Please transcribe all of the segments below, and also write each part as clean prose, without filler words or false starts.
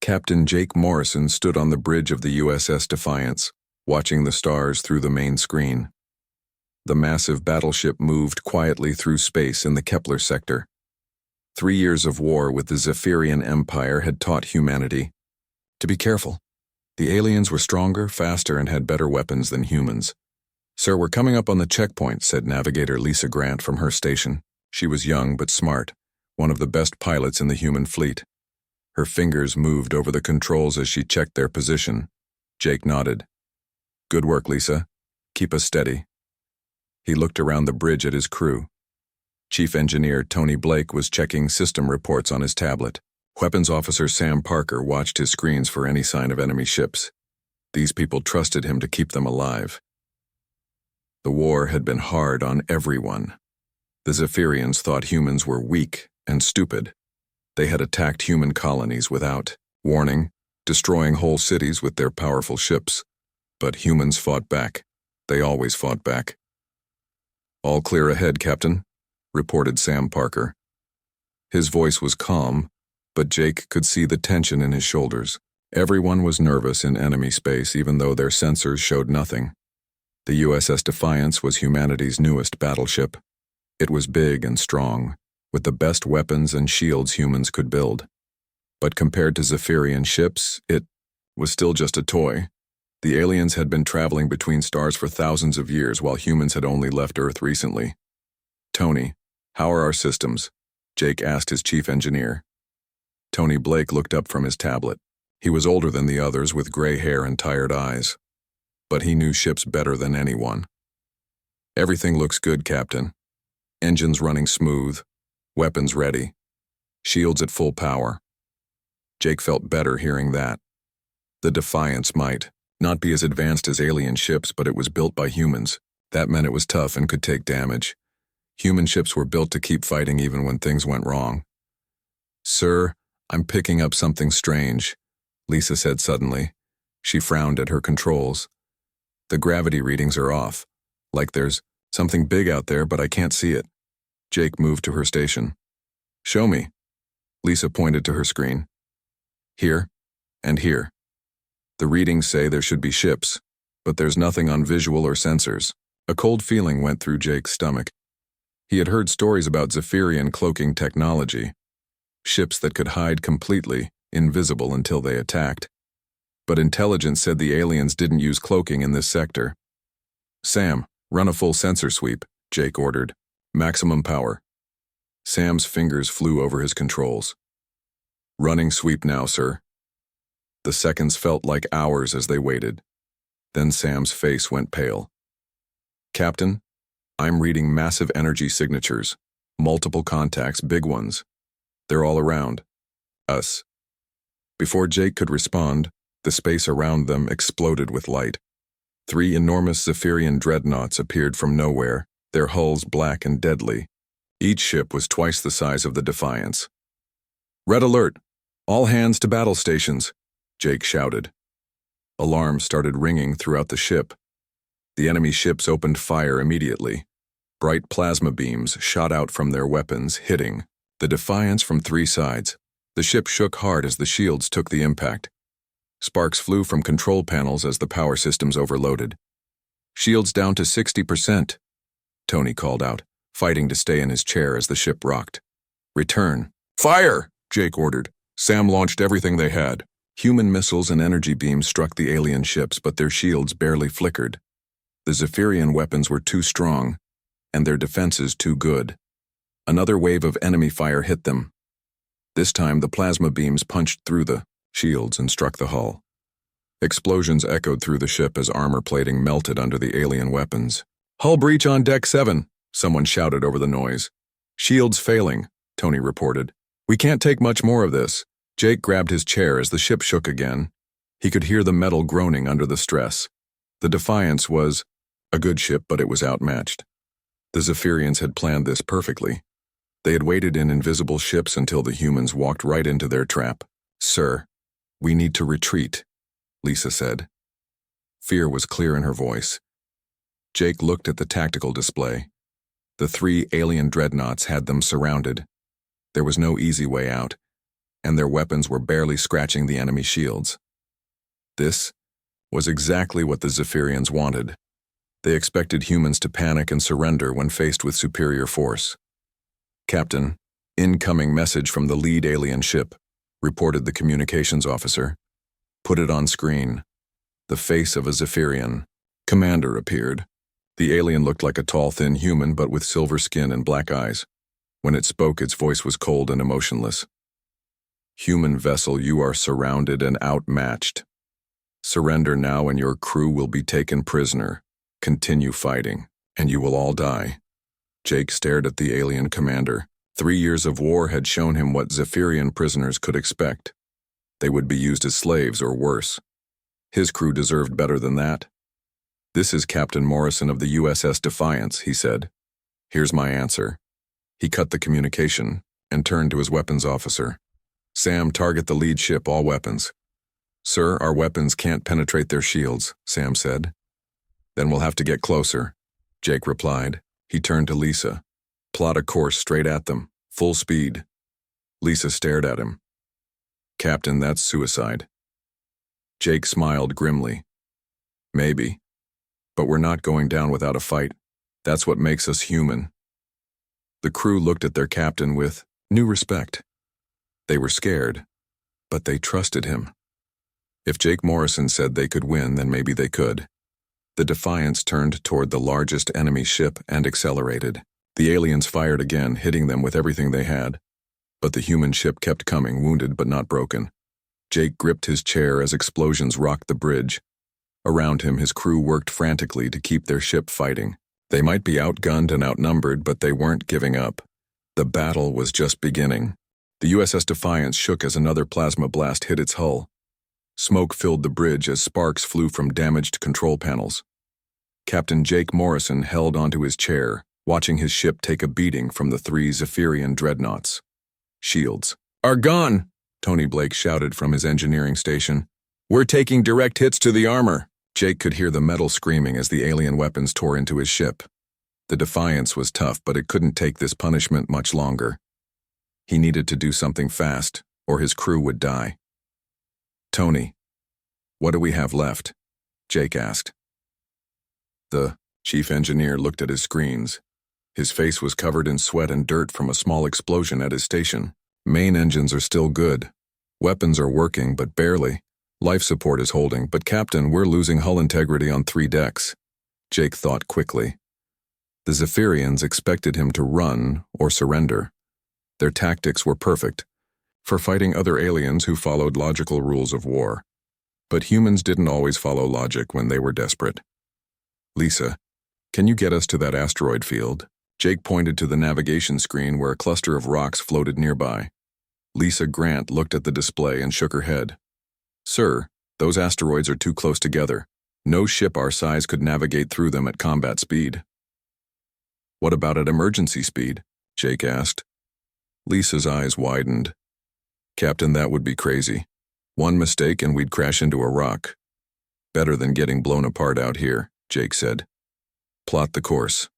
Captain Jake Morrison stood on the bridge of the USS Defiance, watching the stars through the main screen. The massive battleship moved quietly through space in the Kepler sector. 3 years of war with the Zephyrian Empire had taught humanity to be careful. The aliens were stronger, faster, and had better weapons than humans. "Sir, we're coming up on the checkpoint," said navigator Lisa Grant from her station. She was young but smart, one of the best pilots in the human fleet. Her fingers moved over the controls as she checked their position. Jake nodded. "Good work, Lisa. Keep us steady." He looked around the bridge at his crew. Chief Engineer Tony Blake was checking system reports on his tablet. Weapons Officer Sam Parker watched his screens for any sign of enemy ships. These people trusted him to keep them alive. The war had been hard on everyone. The Zephyrians thought humans were weak and stupid. They had attacked human colonies without warning, destroying whole cities with their powerful ships. But humans fought back. They always fought back. "All clear ahead, Captain," reported Sam Parker. His voice was calm, but Jake could see the tension in his shoulders. Everyone was nervous in enemy space, even though their sensors showed nothing. The USS Defiance was humanity's newest battleship. It was big and strong, with the best weapons and shields humans could build. But compared to Zephyrian ships, it was still just a toy. The aliens had been traveling between stars for thousands of years, while humans had only left Earth recently. "Tony, how are our systems?" Jake asked his chief engineer. Tony Blake looked up from his tablet. He was older than the others, with gray hair and tired eyes. But he knew ships better than anyone. "Everything looks good, Captain. Engines running smooth, weapons ready, shields at full power." Jake felt better hearing that. The Defiance might not be as advanced as alien ships, but it was built by humans. That meant it was tough and could take damage. Human ships were built to keep fighting even when things went wrong. "Sir, I'm picking up something strange," Lisa said suddenly. She frowned at her controls. "The gravity readings are off. Like there's something big out there, but I can't see it." Jake moved to her station. "Show me." Lisa pointed to her screen. "Here and here. The readings say there should be ships, but there's nothing on visual or sensors." A cold feeling went through Jake's stomach. He had heard stories about Zephyrian cloaking technology, ships that could hide completely, invisible until they attacked. But intelligence said the aliens didn't use cloaking in this sector. "Sam, run a full sensor sweep," Jake ordered. "Maximum power." Sam's fingers flew over his controls. "Running sweep now, sir." The seconds felt like hours as they waited. Then Sam's face went pale. "Captain, I'm reading massive energy signatures. Multiple contacts, big ones. They're all around us." Before Jake could respond, the space around them exploded with light. 3 enormous Zephyrian dreadnoughts appeared from nowhere, their hulls black and deadly. Each ship was twice the size of the Defiance. "Red alert! All hands to battle stations!" Jake shouted. Alarms started ringing throughout the ship. The enemy ships opened fire immediately. Bright plasma beams shot out from their weapons, hitting the Defiance from 3 sides. The ship shook hard as the shields took the impact. Sparks flew from control panels as the power systems overloaded. "Shields down to 60%, Tony called out, fighting to stay in his chair as the ship rocked. "Return." "Fire!" Jake ordered. Sam launched everything they had. Human missiles and energy beams struck the alien ships, but their shields barely flickered. The Zephyrian weapons were too strong, and their defenses too good. Another wave of enemy fire hit them. This time, the plasma beams punched through the shields and struck the hull. Explosions echoed through the ship as armor plating melted under the alien weapons. "Hull breach on deck 7, someone shouted over the noise. "Shields failing," Tony reported. "We can't take much more of this." Jake grabbed his chair as the ship shook again. He could hear the metal groaning under the stress. The Defiance was a good ship, but it was outmatched. The Zephyrians had planned this perfectly. They had waited in invisible ships until the humans walked right into their trap. "Sir, we need to retreat," Lisa said. Fear was clear in her voice. Jake looked at the tactical display. The 3 alien dreadnoughts had them surrounded. There was no easy way out. and their weapons were barely scratching the enemy shields. This was exactly what the Zephyrians wanted. They expected humans to panic and surrender when faced with superior force. "Captain, incoming message from the lead alien ship," reported the communications officer. "Put it on screen." The face of a Zephyrian commander appeared. The alien looked like a tall, thin human, but with silver skin and black eyes. When it spoke, its voice was cold and emotionless. "Human vessel, you are surrounded and outmatched. Surrender now and your crew will be taken prisoner. Continue fighting, and you will all die." Jake stared at the alien commander. 3 years of war had shown him what Zephyrian prisoners could expect. They would be used as slaves or worse. His crew deserved better than that. "This is Captain Morrison of the USS Defiance," he said. "Here's my answer." He cut the communication and turned to his weapons officer. "Sam, target the lead ship, all weapons." "Sir, our weapons can't penetrate their shields," Sam said. "Then we'll have to get closer," Jake replied. He turned to Lisa. "Plot a course straight at them, full speed." Lisa stared at him. "Captain, that's suicide." Jake smiled grimly. "Maybe. But we're not going down without a fight. That's what makes us human." The crew looked at their captain with new respect. They were scared, but they trusted him. If Jake Morrison said they could win, then maybe they could. The Defiance turned toward the largest enemy ship and accelerated. The aliens fired again, hitting them with everything they had. But the human ship kept coming, wounded but not broken. Jake gripped his chair as explosions rocked the bridge. Around him, his crew worked frantically to keep their ship fighting. They might be outgunned and outnumbered, but they weren't giving up. The battle was just beginning. The USS Defiance shook as another plasma blast hit its hull. Smoke filled the bridge as sparks flew from damaged control panels. Captain Jake Morrison held onto his chair, watching his ship take a beating from the 3 Zephyrian dreadnoughts. "Shields are gone," Tony Blake shouted from his engineering station. "We're taking direct hits to the armor." Jake could hear the metal screaming as the alien weapons tore into his ship. The Defiance was tough, but it couldn't take this punishment much longer. He needed to do something fast, or his crew would die. "Tony, what do we have left?" Jake asked. The chief engineer looked at his screens. His face was covered in sweat and dirt from a small explosion at his station. "Main engines are still good. Weapons are working, but barely. Life support is holding, but Captain, we're losing hull integrity on 3 decks. Jake thought quickly. The Zephyrians expected him to run or surrender. Their tactics were perfect for fighting other aliens who followed logical rules of war. But humans didn't always follow logic when they were desperate. "Lisa, can you get us to that asteroid field?" Jake pointed to the navigation screen where a cluster of rocks floated nearby. Lisa Grant looked at the display and shook her head. "Sir, those asteroids are too close together. No ship our size could navigate through them at combat speed." "What about at emergency speed?" Jake asked. Lisa's eyes widened. "Captain, that would be crazy. One mistake and we'd crash into a rock." "Better than getting blown apart out here," Jake said. "Plot the course."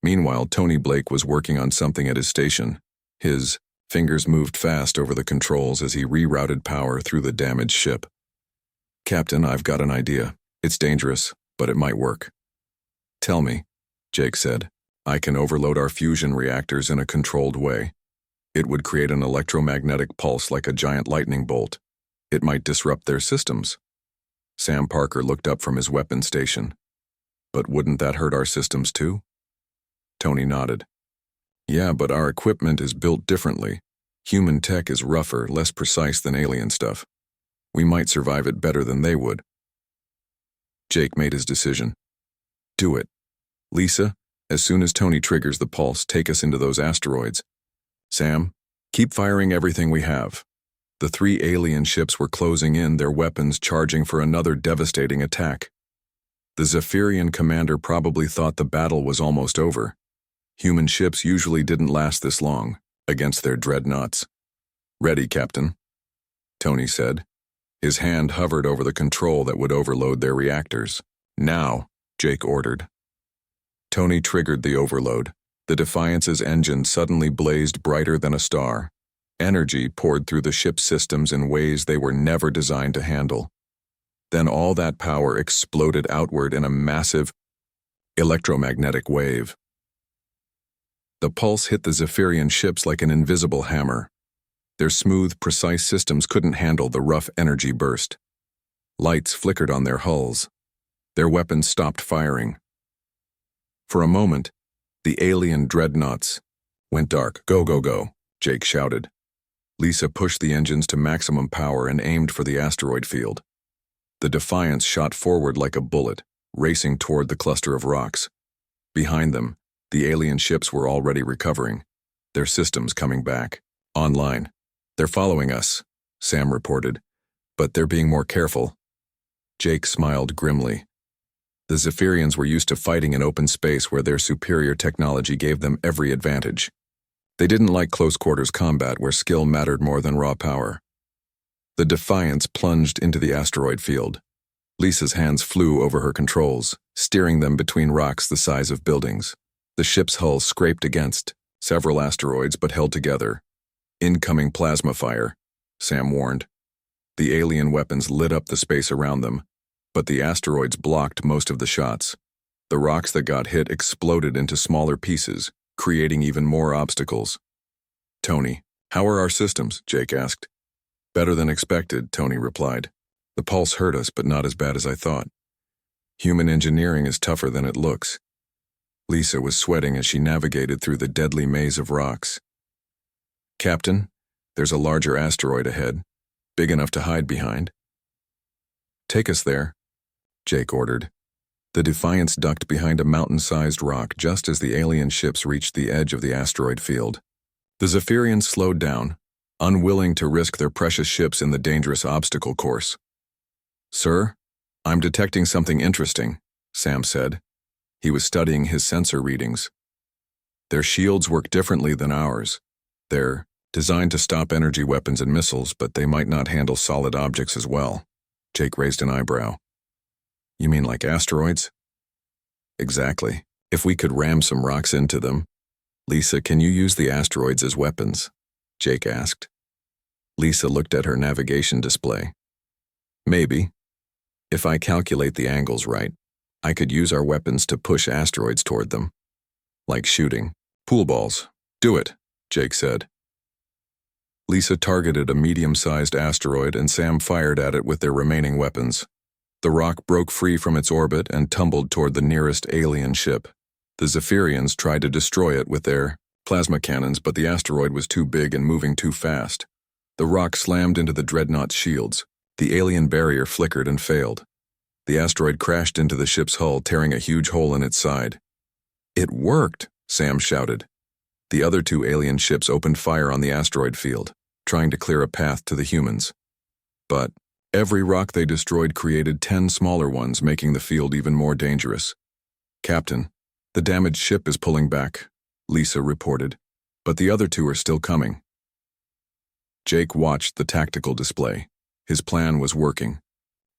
Meanwhile, Tony Blake was working on something at his station. His fingers moved fast over the controls as he rerouted power through the damaged ship. "Captain, I've got an idea. It's dangerous, but it might work." "Tell me," Jake said. "I can overload our fusion reactors in a controlled way. It would create an electromagnetic pulse like a giant lightning bolt. It might disrupt their systems." Sam Parker looked up from his weapons station. "But wouldn't that hurt our systems too?" Tony nodded. "Yeah, but our equipment is built differently. Human tech is rougher, less precise than alien stuff. We might survive it better than they would." Jake made his decision. "Do it. Lisa, as soon as Tony triggers the pulse, take us into those asteroids. Sam, keep firing everything we have." The 3 alien ships were closing in, their weapons charging for another devastating attack. The Zephyrian commander probably thought the battle was almost over. Human ships usually didn't last this long, against their dreadnoughts. "Ready, Captain," Tony said. His hand hovered over the control that would overload their reactors. "Now," Jake ordered. Tony triggered the overload. The Defiance's engine suddenly blazed brighter than a star. Energy poured through the ship's systems in ways they were never designed to handle. Then all that power exploded outward in a massive electromagnetic wave. The pulse hit the Zephyrian ships like an invisible hammer. Their smooth, precise systems couldn't handle the rough energy burst. Lights flickered on their hulls. Their weapons stopped firing. For a moment, the alien dreadnoughts went dark. "Go, go, go," Jake shouted. Lisa pushed the engines to maximum power and aimed for the asteroid field. The Defiance shot forward like a bullet, racing toward the cluster of rocks. Behind them, the alien ships were already recovering, their systems coming back. "Online. They're following us," Sam reported, "but they're being more careful." Jake smiled grimly. The Zephyrians were used to fighting in open space where their superior technology gave them every advantage. They didn't like close-quarters combat where skill mattered more than raw power. The Defiance plunged into the asteroid field. Lisa's hands flew over her controls, steering them between rocks the size of buildings. The ship's hull scraped against several asteroids but held together. "Incoming plasma fire," Sam warned. The alien weapons lit up the space around them, but the asteroids blocked most of the shots. The rocks that got hit exploded into smaller pieces, creating even more obstacles. "Tony, how are our systems?" Jake asked. "Better than expected," Tony replied. "The pulse hurt us, but not as bad as I thought. Human engineering is tougher than it looks." Lisa was sweating as she navigated through the deadly maze of rocks. "Captain, there's a larger asteroid ahead, big enough to hide behind." "Take us there," Jake ordered. The Defiance ducked behind a mountain-sized rock just as the alien ships reached the edge of the asteroid field. The Zephyrians slowed down, unwilling to risk their precious ships in the dangerous obstacle course. "Sir, I'm detecting something interesting," Sam said. He was studying his sensor readings. "Their shields work differently than ours. They're designed to stop energy weapons and missiles, but they might not handle solid objects as well." Jake raised an eyebrow. "You mean like asteroids?" "Exactly. If we could ram some rocks into them." "Lisa, can you use the asteroids as weapons?" Jake asked. Lisa looked at her navigation display. "Maybe. If I calculate the angles right, I could use our weapons to push asteroids toward them. Like shooting pool balls." "Do it," Jake said. Lisa targeted a medium-sized asteroid and Sam fired at it with their remaining weapons. The rock broke free from its orbit and tumbled toward the nearest alien ship. The Zephyrians tried to destroy it with their plasma cannons, but the asteroid was too big and moving too fast. The rock slammed into the dreadnought's shields. The alien barrier flickered and failed. The asteroid crashed into the ship's hull, tearing a huge hole in its side. "It worked!" Sam shouted. The other two alien ships opened fire on the asteroid field, trying to clear a path to the humans. But every rock they destroyed created 10 smaller ones, making the field even more dangerous. "Captain, the damaged ship is pulling back," Lisa reported, "but the other two are still coming." Jake watched the tactical display. His plan was working,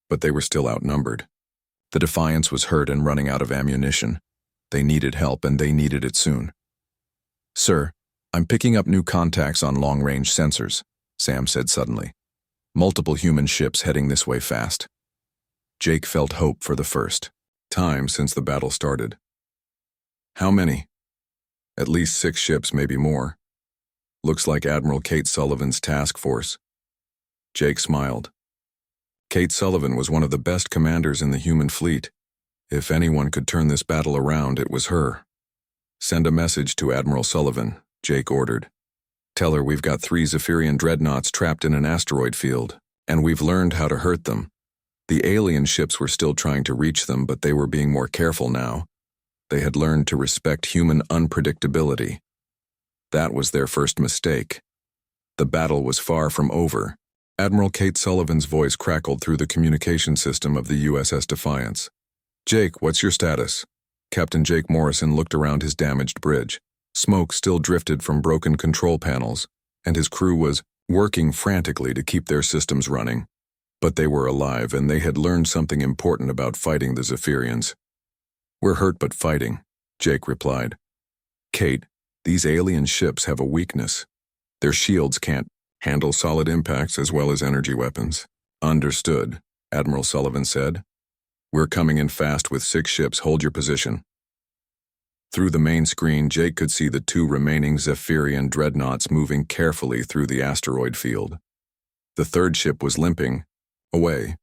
but they were still outnumbered. The Defiance was hurt and running out of ammunition. They needed help, and they needed it soon. "Sir, I'm picking up new contacts on long-range sensors," Sam said suddenly. "Multiple human ships heading this way fast." Jake felt hope for the first time since the battle started. "How many?" "At least 6 ships, maybe more. Looks like Admiral Kate Sullivan's task force." Jake smiled. Kate Sullivan was one of the best commanders in the human fleet. If anyone could turn this battle around, it was her. "Send a message to Admiral Sullivan," Jake ordered. "Tell her we've got 3 Zephyrian dreadnoughts trapped in an asteroid field, and we've learned how to hurt them. The alien ships were still trying to reach them, but they were being more careful now. They had learned to respect human unpredictability. That was their first mistake. The battle was far from over." Admiral Kate Sullivan's voice crackled through the communication system of the USS Defiance. "Jake, what's your status?" Captain Jake Morrison looked around his damaged bridge. Smoke still drifted from broken control panels, and his crew was working frantically to keep their systems running. But they were alive, and they had learned something important about fighting the Zephyrians. "We're hurt but fighting," Jake replied. "Kate, these alien ships have a weakness. Their shields can't handle solid impacts as well as energy weapons. Understood, Admiral Sullivan said. We're coming in fast with 6 ships. Hold your position. Through the main screen, Jake could see the 2 remaining Zephyrian dreadnoughts moving carefully through the asteroid field. The 3rd ship was limping away,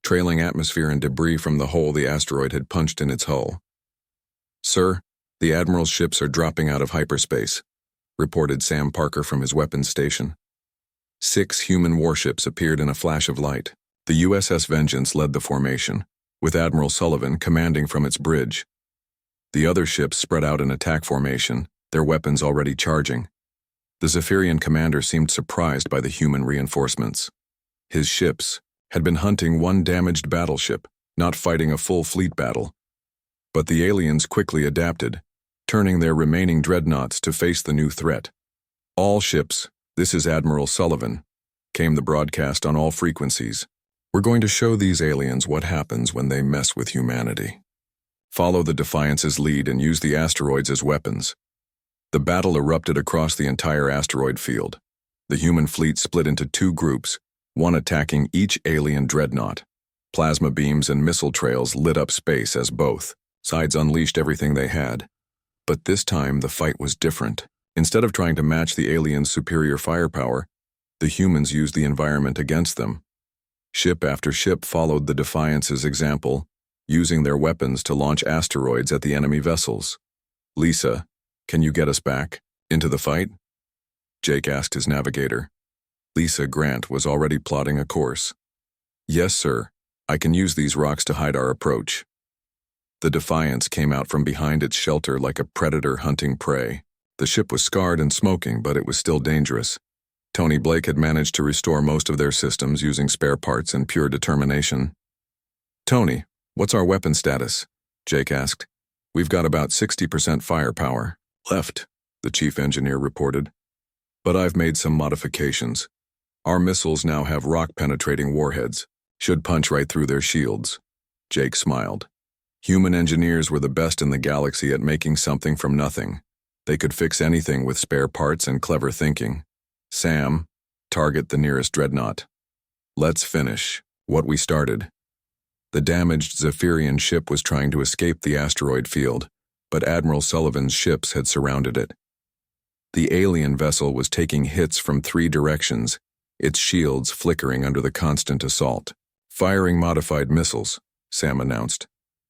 trailing atmosphere and debris from the hole the asteroid had punched in its hull. Sir, the Admiral's ships are dropping out of hyperspace, reported Sam Parker from his weapons station. 6 human warships appeared in a flash of light. The USS Vengeance led the formation, with Admiral Sullivan commanding from its bridge. The other ships spread out in attack formation, their weapons already charging. The Zephyrian commander seemed surprised by the human reinforcements. His ships had been hunting one damaged battleship, not fighting a full fleet battle. But the aliens quickly adapted, turning their remaining dreadnoughts to face the new threat. All ships, this is Admiral Sullivan, came the broadcast on all frequencies. We're going to show these aliens what happens when they mess with humanity. Follow the Defiance's lead and use the asteroids as weapons. The battle erupted across the entire asteroid field. The human fleet split into 2 groups, one attacking each alien dreadnought. Plasma beams and missile trails lit up space as both sides unleashed everything they had. But this time the fight was different. Instead of trying to match the aliens' superior firepower, the humans used the environment against them. Ship after ship followed the Defiance's example, using their weapons to launch asteroids at the enemy vessels. Lisa, can you get us back into the fight? Jake asked his navigator. Lisa Grant was already plotting a course. Yes, sir. I can use these rocks to hide our approach. The Defiance came out from behind its shelter like a predator hunting prey. The ship was scarred and smoking, but it was still dangerous. Tony Blake had managed to restore most of their systems using spare parts and pure determination. Tony, what's our weapon status? Jake asked. We've got about 60% firepower left, the chief engineer reported. But I've made some modifications. Our missiles now have rock-penetrating warheads. Should punch right through their shields. Jake smiled. Human engineers were the best in the galaxy at making something from nothing. They could fix anything with spare parts and clever thinking. Sam, target the nearest dreadnought. Let's finish what we started. The damaged Zephyrian ship was trying to escape the asteroid field, but Admiral Sullivan's ships had surrounded it. The alien vessel was taking hits from 3 directions, its shields flickering under the constant assault. Firing modified missiles, Sam announced.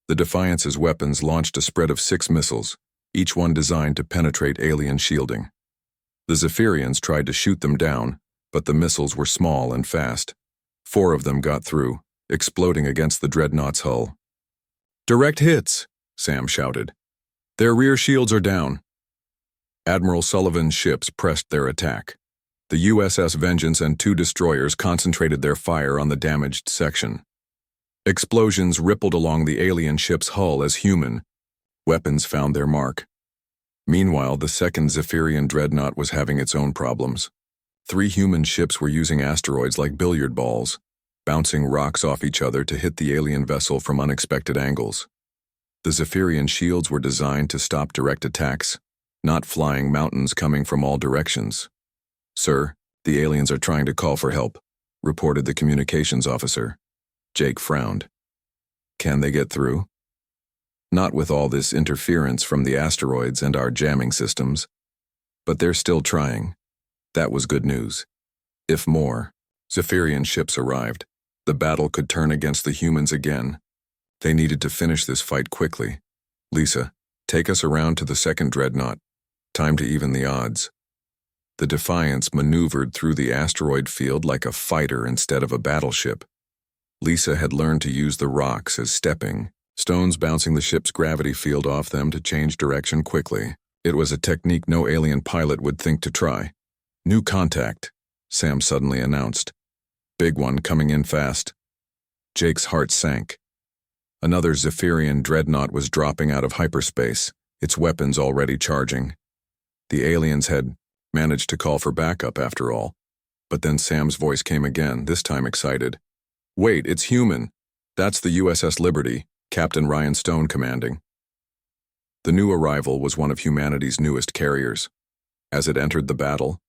The Defiance's weapons launched a spread of 6 missiles, each one designed to penetrate alien shielding. The Zephyrians tried to shoot them down, but the missiles were small and fast. 4 of them got through, exploding against the dreadnought's hull. Direct hits, Sam shouted. Their rear shields are down. Admiral Sullivan's ships pressed their attack. The USS Vengeance and 2 destroyers concentrated their fire on the damaged section. Explosions rippled along the alien ship's hull as human weapons found their mark. Meanwhile, the 2nd Zephyrian dreadnought was having its own problems. 3 human ships were using asteroids like billiard balls, bouncing rocks off each other to hit the alien vessel from unexpected angles. The Zephyrian shields were designed to stop direct attacks, not flying mountains coming from all directions. Sir, the aliens are trying to call for help, reported the communications officer. Jake frowned. Can they get through? Not with all this interference from the asteroids and our jamming systems. But they're still trying. That was good news. If more Zephyrian ships arrived, the battle could turn against the humans again. They needed to finish this fight quickly. Lisa, take us around to the 2nd dreadnought. Time to even the odds. The Defiance maneuvered through the asteroid field like a fighter instead of a battleship. Lisa had learned to use the rocks as stepping, stones bouncing the ship's gravity field off them to change direction quickly. It was a technique no alien pilot would think to try. New contact, Sam suddenly announced. Big one coming in fast. Jake's heart sank. Another Zephyrian dreadnought was dropping out of hyperspace, its weapons already charging. The aliens had managed to call for backup after all. But then Sam's voice came again, this time excited. Wait, it's human. That's the USS Liberty, Captain Ryan Stone commanding. The new arrival was one of humanity's newest carriers. As it entered the battle,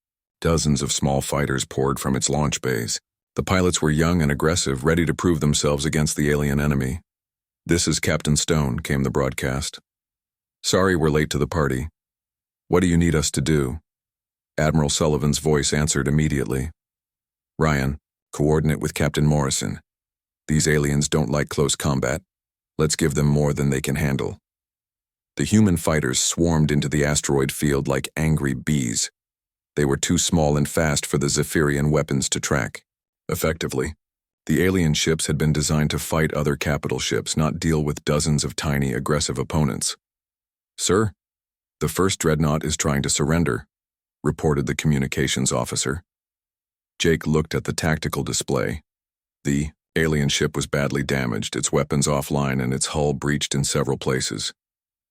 Dozens of small fighters poured from its launch bays. The pilots were young and aggressive, ready to prove themselves against the alien enemy. "This is Captain Stone," came the broadcast. "Sorry we're late to the party. What do you need us to do?" Admiral Sullivan's voice answered immediately. "Ryan, coordinate with Captain Morrison. These aliens don't like close combat. Let's give them more than they can handle." The human fighters swarmed into the asteroid field like angry bees. They were too small and fast for the Zephyrian weapons to track. Effectively, the alien ships had been designed to fight other capital ships, not deal with dozens of tiny, aggressive opponents. "Sir, the first dreadnought is trying to surrender," reported the communications officer. Jake looked at the tactical display. The alien ship was badly damaged, its weapons offline and its hull breached in several places.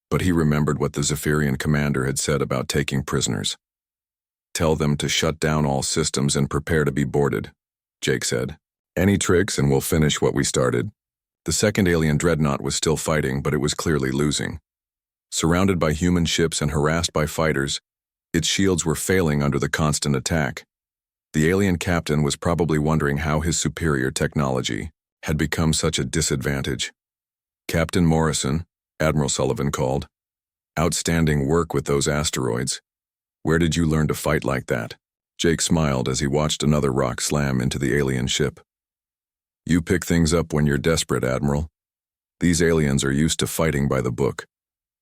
But he remembered what the Zephyrian commander had said about taking prisoners. "Tell them to shut down all systems and prepare to be boarded," Jake said. "Any tricks and we'll finish what we started." The second alien dreadnought was still fighting, but it was clearly losing. Surrounded by human ships and harassed by fighters, its shields were failing under the constant attack. The alien captain was probably wondering how his superior technology had become such a disadvantage. "Captain Morrison," Admiral Sullivan called. "Outstanding work with those asteroids. Where did you learn to fight like that?" Jake smiled as he watched another rock slam into the alien ship. "You pick things up when you're desperate, Admiral. These aliens are used to fighting by the book,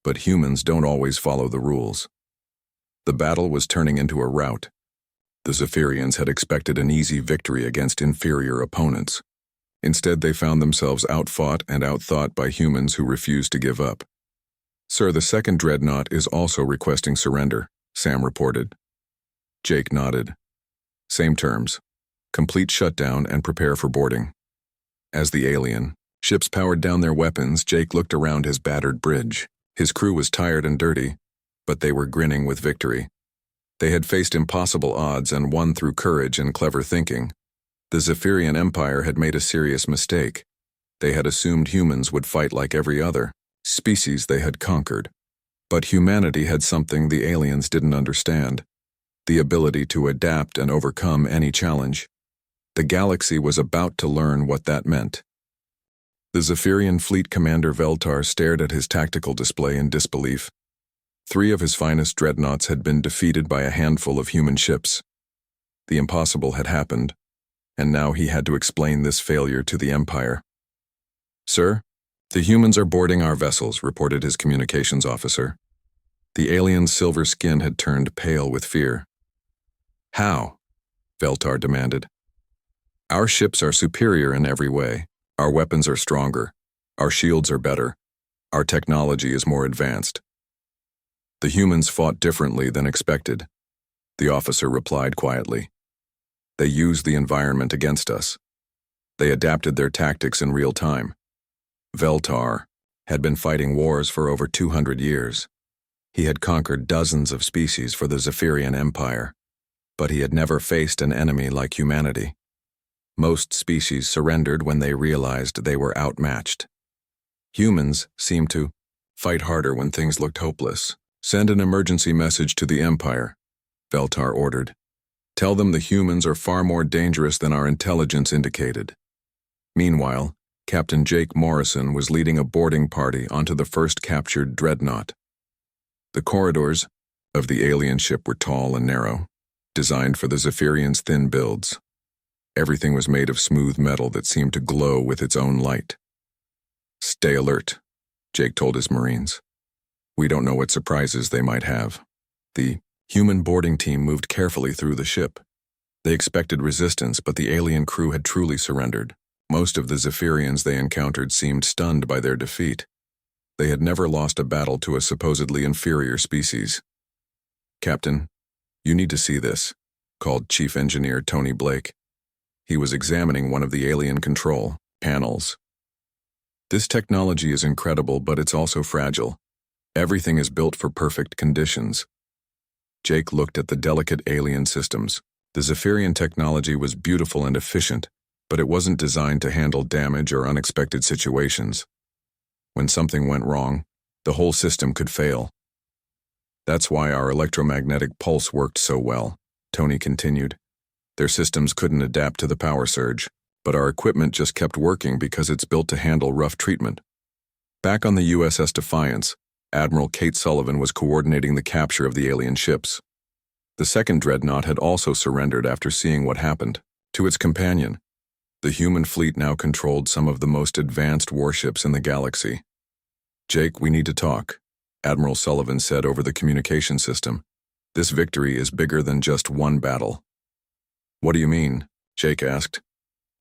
but humans don't always follow the rules." The battle was turning into a rout. The Zephyrians had expected an easy victory against inferior opponents. Instead, they found themselves outfought and outthought by humans who refused to give up. "Sir, the second dreadnought is also requesting surrender," Sam reported. Jake nodded. "Same terms. Complete shutdown and prepare for boarding." As the alien ships powered down their weapons, Jake looked around his battered bridge. His crew was tired and dirty, but they were grinning with victory. They had faced impossible odds and won through courage and clever thinking. The Zephyrian Empire had made a serious mistake. They had assumed humans would fight like every other species they had conquered. But humanity had something the aliens didn't understand: the ability to adapt and overcome any challenge. The galaxy was about to learn what that meant. The Zephyrian fleet commander Veltar stared at his tactical display in disbelief. 3 of his finest dreadnoughts had been defeated by a handful of human ships. The impossible had happened, and now he had to explain this failure to the Empire. "Sir, the humans are boarding our vessels," reported his communications officer. The alien's silver skin had turned pale with fear. "How?" Veltar demanded. "Our ships are superior in every way. Our weapons are stronger. Our shields are better. Our technology is more advanced." "The humans fought differently than expected," the officer replied quietly. "They used the environment against us. They adapted their tactics in real time. Veltar had been fighting wars for over 200 years. He had conquered dozens of species for the Zephyrian Empire, but he had never faced an enemy like humanity. Most species surrendered when they realized they were outmatched. Humans seemed to fight harder when things looked hopeless. "Send an emergency message to the Empire," Veltar ordered. "Tell them the humans are far more dangerous than our intelligence indicated." Meanwhile, Captain Jake Morrison was leading a boarding party onto the first captured dreadnought. The corridors of the alien ship were tall and narrow, designed for the Zephyrians' thin builds. Everything was made of smooth metal that seemed to glow with its own light. "Stay alert," Jake told his Marines. "We don't know what surprises they might have." The human boarding team moved carefully through the ship. They expected resistance, but the alien crew had truly surrendered. Most of the Zephyrians they encountered seemed stunned by their defeat. They had never lost a battle to a supposedly inferior species. "Captain, you need to see this," called Chief Engineer Tony Blake. He was examining one of the alien control panels. "This technology is incredible, but it's also fragile. Everything is built for perfect conditions." Jake looked at the delicate alien systems. The Zephyrian technology was beautiful and efficient, but it wasn't designed to handle damage or unexpected situations. When something went wrong, the whole system could fail. "That's why our electromagnetic pulse worked so well," Tony continued. Their systems couldn't adapt to the power surge, but our equipment just kept working because it's built to handle rough treatment. Back on the USS Defiance, Admiral Kate Sullivan was coordinating the capture of the alien ships. The second dreadnought had also surrendered after seeing what happened. To its companion, the human fleet now controlled some of the most advanced warships in the galaxy. "Jake, we need to talk," Admiral Sullivan said over the communication system. "This victory is bigger than just one battle." "What do you mean?" Jake asked.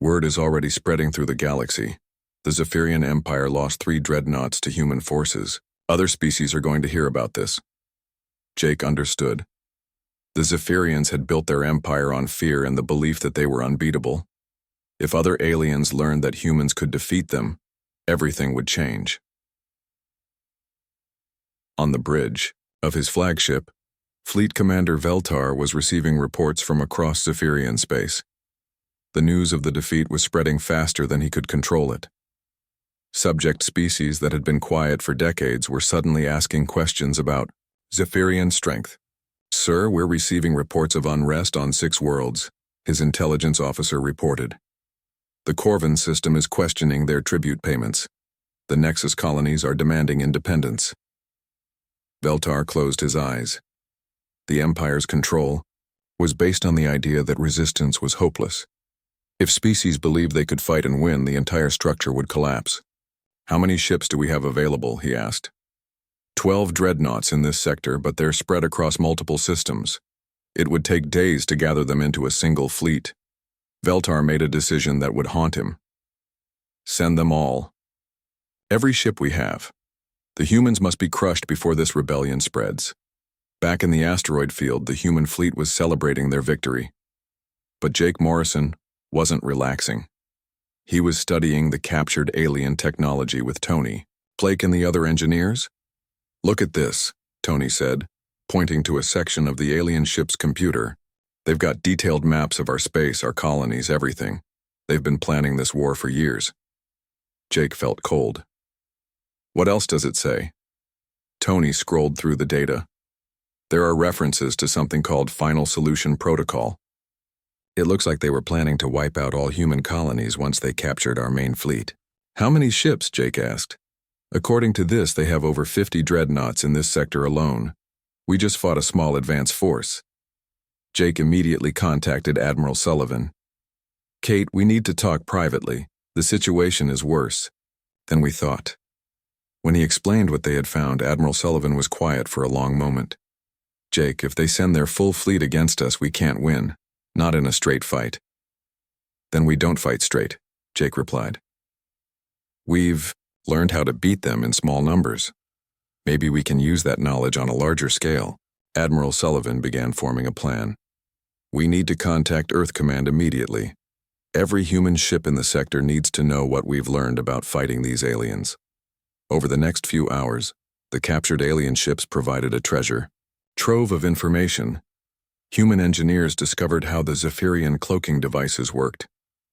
"Word is already spreading through the galaxy. The Zephyrian Empire lost 3 dreadnoughts to human forces. Other species are going to hear about this." Jake understood. The Zephyrians had built their empire on fear and the belief that they were unbeatable. If other aliens learned that humans could defeat them, everything would change. On the bridge of his flagship, Fleet Commander Veltar was receiving reports from across Zephyrian space. The news of the defeat was spreading faster than he could control it. Subject species that had been quiet for decades were suddenly asking questions about Zephyrian strength. "Sir, we're receiving reports of unrest on 6 worlds," his intelligence officer reported. "The Corvin system is questioning their tribute payments. The Nexus colonies are demanding independence." Veltar closed his eyes. The Empire's control was based on the idea that resistance was hopeless. If species believed they could fight and win, the entire structure would collapse. "How many ships do we have available?" he asked. 12 dreadnoughts in this sector, but they're spread across multiple systems. It would take days to gather them into a single fleet. Veltar made a decision that would haunt him. "Send them all. Every ship we have. The humans must be crushed before this rebellion spreads." Back in the asteroid field, the human fleet was celebrating their victory. But Jake Morrison wasn't relaxing. He was studying the captured alien technology with Tony. "Blake and the other engineers? Look at this," Tony said, pointing to a section of the alien ship's computer. "They've got detailed maps of our space, our colonies, everything. They've been planning this war for years." Jake felt cold. "What else does it say?" Tony scrolled through the data. "There are references to something called Final Solution Protocol. It looks like they were planning to wipe out all human colonies once they captured our main fleet." "How many ships?" Jake asked. "According to this, they have over 50 dreadnoughts in this sector alone. We just fought a small advance force." Jake immediately contacted Admiral Sullivan. "Kate, we need to talk privately. The situation is worse than we thought." When he explained what they had found, Admiral Sullivan was quiet for a long moment. "Jake, if they send their full fleet against us, we can't win. Not in a straight fight." "Then we don't fight straight," Jake replied. "We've learned how to beat them in small numbers. Maybe we can use that knowledge on a larger scale." Admiral Sullivan began forming a plan. "We need to contact Earth Command immediately. Every human ship in the sector needs to know what we've learned about fighting these aliens." Over the next few hours, the captured alien ships provided a treasure trove of information. Human engineers discovered how the Zephyrian cloaking devices worked.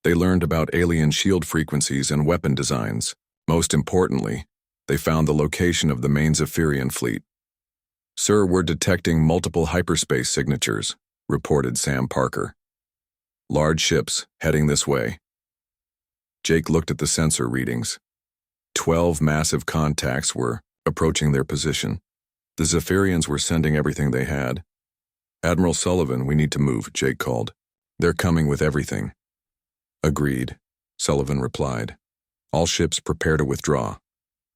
They learned about alien shield frequencies and weapon designs. Most importantly, they found the location of the main Zephyrian fleet. "Sir, we're detecting multiple hyperspace signatures," reported Sam Parker. "Large ships heading this way." Jake looked at the sensor readings. 12 massive contacts were approaching their position. The Zephyrians were sending everything they had. "Admiral Sullivan, we need to move," Jake called. "They're coming with everything." "Agreed," Sullivan replied. "All ships prepare to withdraw.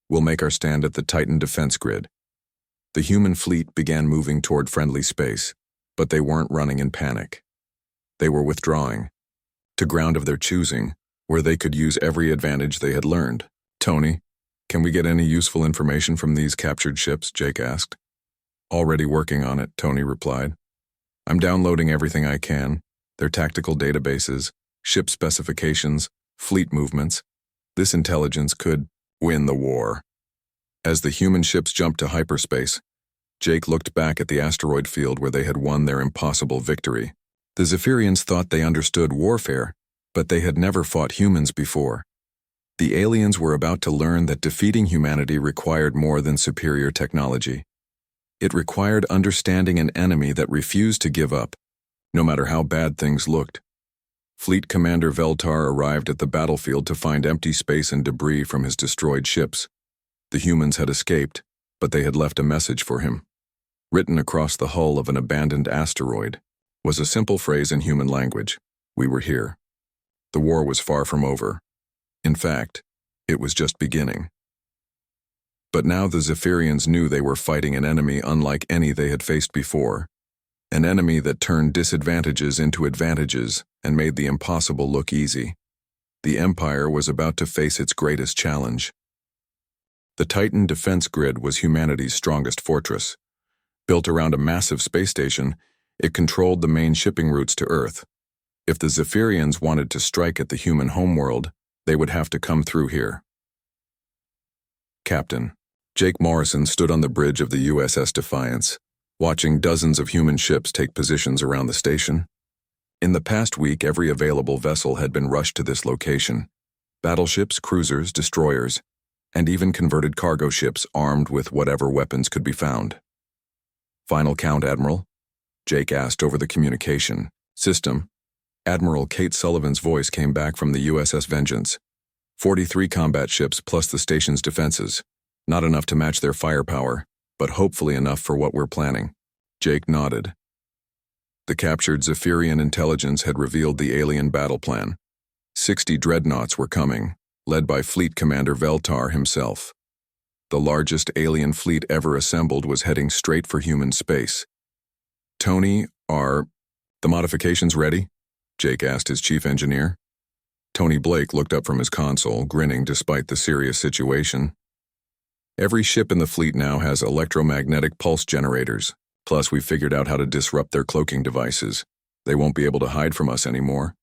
We'll make our stand at the Titan defense grid." The human fleet began moving toward friendly space, but they weren't running in panic. They were withdrawing to ground of their choosing, where they could use every advantage they had learned. "Tony, can we get any useful information from these captured ships?" Jake asked. "Already working on it," Tony replied. "I'm downloading everything I can, their tactical databases, ship specifications, fleet movements. This intelligence could win the war." As the human ships jumped to hyperspace, Jake looked back at the asteroid field where they had won their impossible victory. The Zephyrians thought they understood warfare, but they had never fought humans before. The aliens were about to learn that defeating humanity required more than superior technology. It required understanding an enemy that refused to give up, no matter how bad things looked. Fleet Commander Veltar arrived at the battlefield to find empty space and debris from his destroyed ships. The humans had escaped, but they had left a message for him. Written across the hull of an abandoned asteroid was a simple phrase in human language: "We were here." The war was far from over. In fact, it was just beginning. But now the Zephyrians knew they were fighting an enemy unlike any they had faced before. An enemy that turned disadvantages into advantages and made the impossible look easy. The Empire was about to face its greatest challenge. The Titan defense grid was humanity's strongest fortress. Built around a massive space station, it controlled the main shipping routes to Earth. If the Zephyrians wanted to strike at the human homeworld, they would have to come through here. Captain Jake Morrison stood on the bridge of the USS Defiance, watching dozens of human ships take positions around the station. In the past week, every available vessel had been rushed to this location. Battleships, cruisers, destroyers, and even converted cargo ships armed with whatever weapons could be found. "Final count, Admiral?" Jake asked over the communication system. Admiral Kate Sullivan's voice came back from the USS Vengeance. 43 combat ships plus the station's defenses. Not enough to match their firepower, but hopefully enough for what we're planning. Jake nodded. The captured Zephyrian intelligence had revealed the alien battle plan. 60 dreadnoughts were coming, led by Fleet Commander Veltar himself. The largest alien fleet ever assembled was heading straight for human space. "Tony, are the modifications ready?" Jake asked his chief engineer. Tony Blake looked up from his console, grinning despite the serious situation. "Every ship in the fleet now has electromagnetic pulse generators. Plus, we figured out how to disrupt their cloaking devices. They won't be able to hide from us anymore."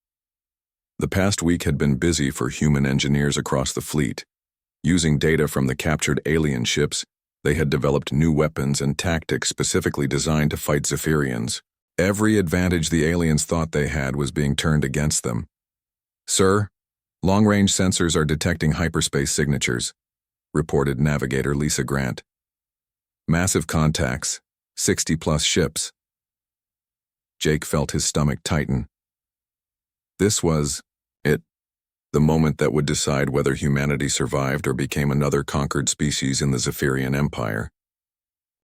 The past week had been busy for human engineers across the fleet. Using data from the captured alien ships, they had developed new weapons and tactics specifically designed to fight Zephyrians. Every advantage the aliens thought they had was being turned against them. "Sir, long-range sensors are detecting hyperspace signatures," reported Navigator Lisa Grant. "Massive contacts, 60-plus ships." Jake felt his stomach tighten. This was it, the moment that would decide whether humanity survived or became another conquered species in the Zephyrian Empire.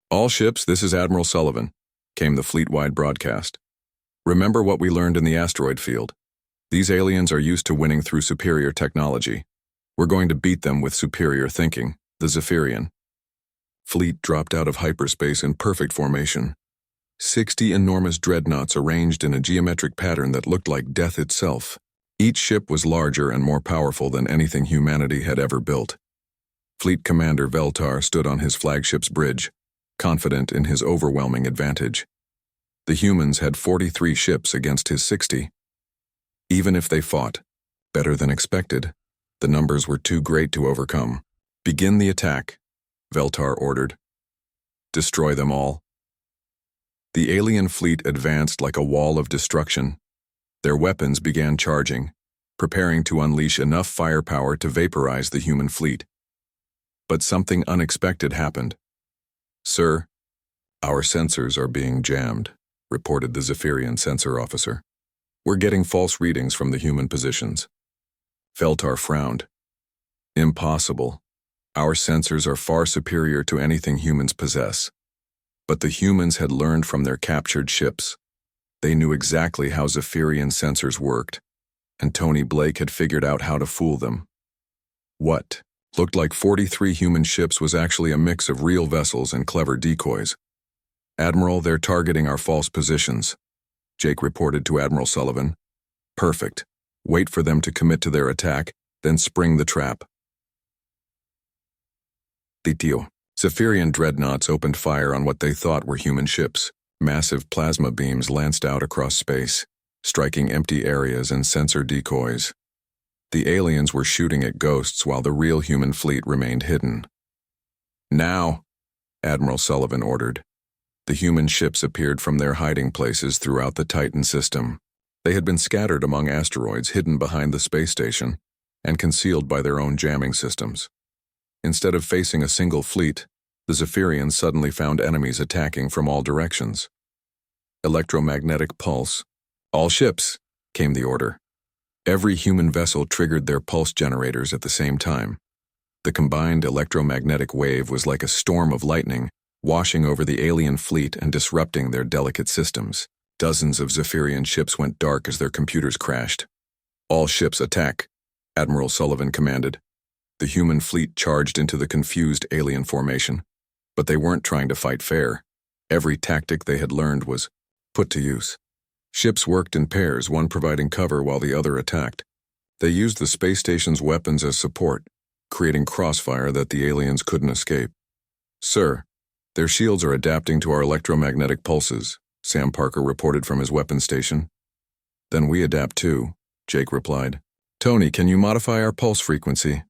"All ships, this is Admiral Sullivan," came the fleet-wide broadcast. "Remember what we learned in the asteroid field. These aliens are used to winning through superior technology. We're going to beat them with superior thinking, the Zephyrian." Fleet dropped out of hyperspace in perfect formation. 60 enormous dreadnoughts arranged in a geometric pattern that looked like death itself. Each ship was larger and more powerful than anything humanity had ever built. Fleet Commander Veltar stood on his flagship's bridge, confident in his overwhelming advantage. The humans had 43 ships against his 60. Even if they fought better than expected, the numbers were too great to overcome. "Begin the attack," Veltar ordered. "Destroy them all." The alien fleet advanced like a wall of destruction. Their weapons began charging, preparing to unleash enough firepower to vaporize the human fleet. But something unexpected happened. "Sir, our sensors are being jammed," reported the Zephyrian sensor officer. "We're getting false readings from the human positions." Veltar frowned. "Impossible. Our sensors are far superior to anything humans possess." But the humans had learned from their captured ships. They knew exactly how Zephyrian sensors worked, and Tony Blake had figured out how to fool them. What looked like 43 human ships was actually a mix of real vessels and clever decoys. "Admiral, they're targeting our false positions," Jake reported to Admiral Sullivan. "Perfect. Wait for them to commit to their attack, then spring the trap." Titio. Zephyrian dreadnoughts opened fire on what they thought were human ships. Massive plasma beams lanced out across space, striking empty areas and sensor decoys. The aliens were shooting at ghosts while the real human fleet remained hidden. "Now," Admiral Sullivan ordered. The human ships appeared from their hiding places throughout the Titan system. They had been scattered among asteroids hidden behind the space station and concealed by their own jamming systems. Instead of facing a single fleet, the Zephyrians suddenly found enemies attacking from all directions. Electromagnetic pulse, All ships, came the order. Every human vessel triggered their pulse generators at the same time. The combined electromagnetic wave was like a storm of lightning, washing over the alien fleet and disrupting their delicate systems. Dozens of Zephyrian ships went dark as their computers crashed. All ships attack, Admiral Sullivan commanded. The human fleet charged into the confused alien formation. But they weren't trying to fight fair. Every tactic they had learned was put to use. Ships worked in pairs, one providing cover while the other attacked. They used the space station's weapons as support, creating crossfire that the aliens couldn't escape. Sir, their shields are adapting to our electromagnetic pulses, Sam Parker reported from his weapons station. Then we adapt too, Jake replied. Tony, can you modify our pulse frequency?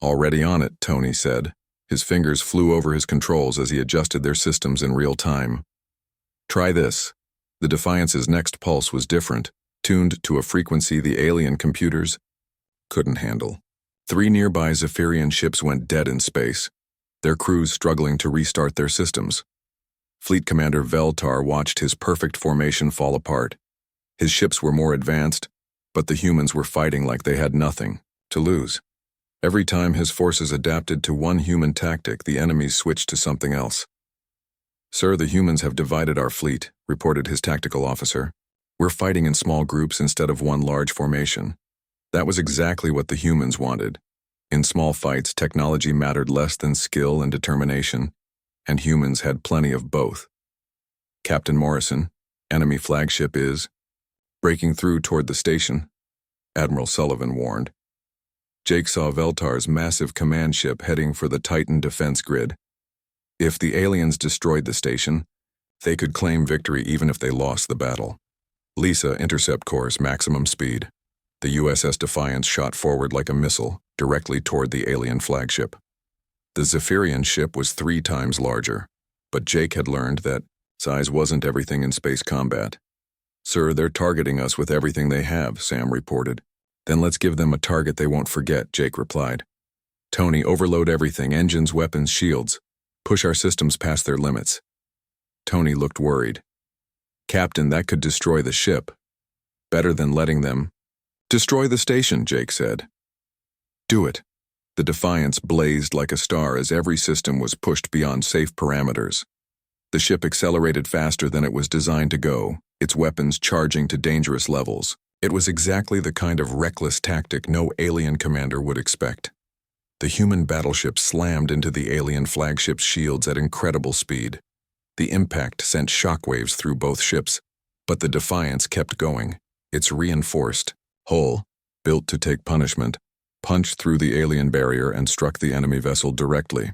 Already on it, Tony said. His fingers flew over his controls as he adjusted their systems in real time. Try this. The Defiance's next pulse was different, tuned to a frequency the alien computers couldn't handle. 3 nearby Zephyrian ships went dead in space, their crews struggling to restart their systems. Fleet Commander Veltar watched his perfect formation fall apart. His ships were more advanced, but the humans were fighting like they had nothing to lose. Every time his forces adapted to one human tactic, the enemies switched to something else. Sir, the humans have divided our fleet, reported his tactical officer. We're fighting in small groups instead of one large formation. That was exactly what the humans wanted. In small fights, technology mattered less than skill and determination, and humans had plenty of both. Captain Morrison, enemy flagship is breaking through toward the station, Admiral Sullivan warned. Jake saw Veltar's massive command ship heading for the Titan defense grid. If the aliens destroyed the station, they could claim victory even if they lost the battle. Lisa, intercept course, maximum speed. The USS Defiance shot forward like a missile, directly toward the alien flagship. The Zephyrian ship was 3 times larger, but Jake had learned that size wasn't everything in space combat. Sir, they're targeting us with everything they have, Sam reported. Then let's give them a target they won't forget, Jake replied. Tony, overload everything, engines, weapons, shields. Push our systems past their limits. Tony looked worried. Captain, that could destroy the ship. Better than letting them destroy the station, Jake said. Do it. The Defiance blazed like a star as every system was pushed beyond safe parameters. The ship accelerated faster than it was designed to go, its weapons charging to dangerous levels. It was exactly the kind of reckless tactic no alien commander would expect. The human battleship slammed into the alien flagship's shields at incredible speed. The impact sent shockwaves through both ships, but the Defiance kept going. Its reinforced hull, built to take punishment, punched through the alien barrier and struck the enemy vessel directly.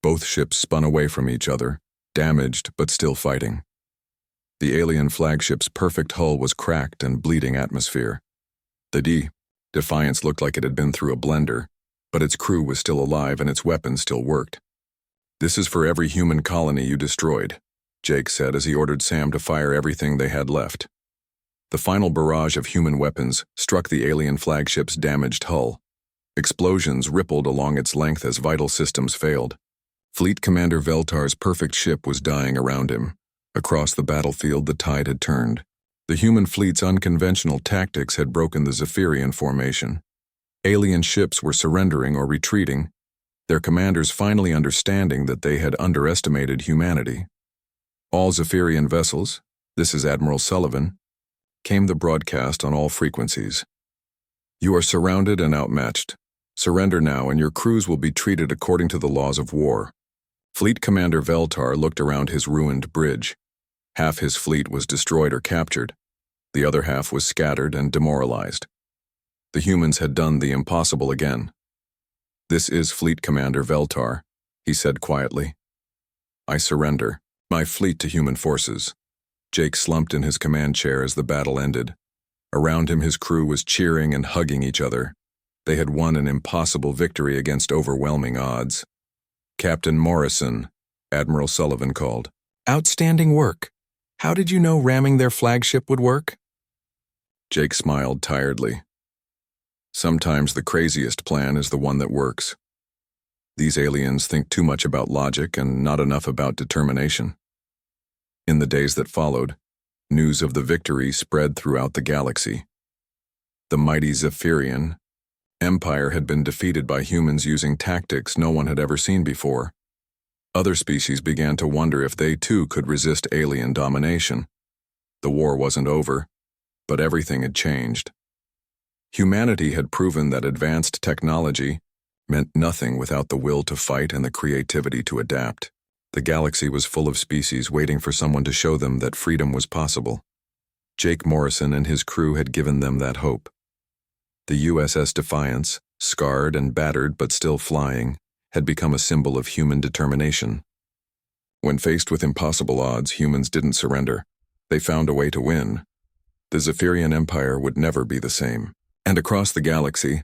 Both ships spun away from each other, damaged but still fighting. The alien flagship's perfect hull was cracked and bleeding atmosphere. The Defiance looked like it had been through a blender, but its crew was still alive and its weapons still worked. This is for every human colony you destroyed, Jake said as he ordered Sam to fire everything they had left. The final barrage of human weapons struck the alien flagship's damaged hull. Explosions rippled along its length as vital systems failed. Fleet Commander Veltar's perfect ship was dying around him. Across the battlefield, the tide had turned. The human fleet's unconventional tactics had broken the Zephyrian formation. Alien ships were surrendering or retreating, their commanders finally understanding that they had underestimated humanity. All Zephyrian vessels, this is Admiral Sullivan, came the broadcast on all frequencies. You are surrounded and outmatched. Surrender now and your crews will be treated according to the laws of war. Fleet Commander Veltar looked around his ruined bridge. Half his fleet was destroyed or captured. The other half was scattered and demoralized. The humans had done the impossible again. This is Fleet Commander Veltar, he said quietly. I surrender my fleet to human forces. Jake slumped in his command chair as the battle ended. Around him his crew was cheering and hugging each other. They had won an impossible victory against overwhelming odds. Captain Morrison, Admiral Sullivan called. Outstanding work. How did you know ramming their flagship would work? Jake smiled tiredly. Sometimes the craziest plan is the one that works. These aliens think too much about logic and not enough about determination. In the days that followed, News of the victory spread throughout the galaxy. The mighty Zephyrian Empire had been defeated by humans using tactics no one had ever seen before. Other species began to wonder if they too could resist alien domination. The war wasn't over, but everything had changed. Humanity had proven that advanced technology meant nothing without the will to fight and the creativity to adapt. The galaxy was full of species waiting for someone to show them that freedom was possible. Jake Morrison and his crew had given them that hope. The USS Defiance, scarred and battered but still flying, had become a symbol of human determination. When faced with impossible odds, humans didn't surrender. They found a way to win. The Zephyrian Empire would never be the same. And across the galaxy,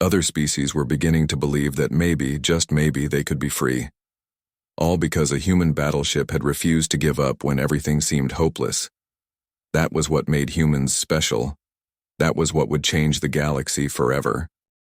other species were beginning to believe that maybe, just maybe, they could be free. All because a human battleship had refused to give up when everything seemed hopeless. That was what made humans special. That was what would change the galaxy forever.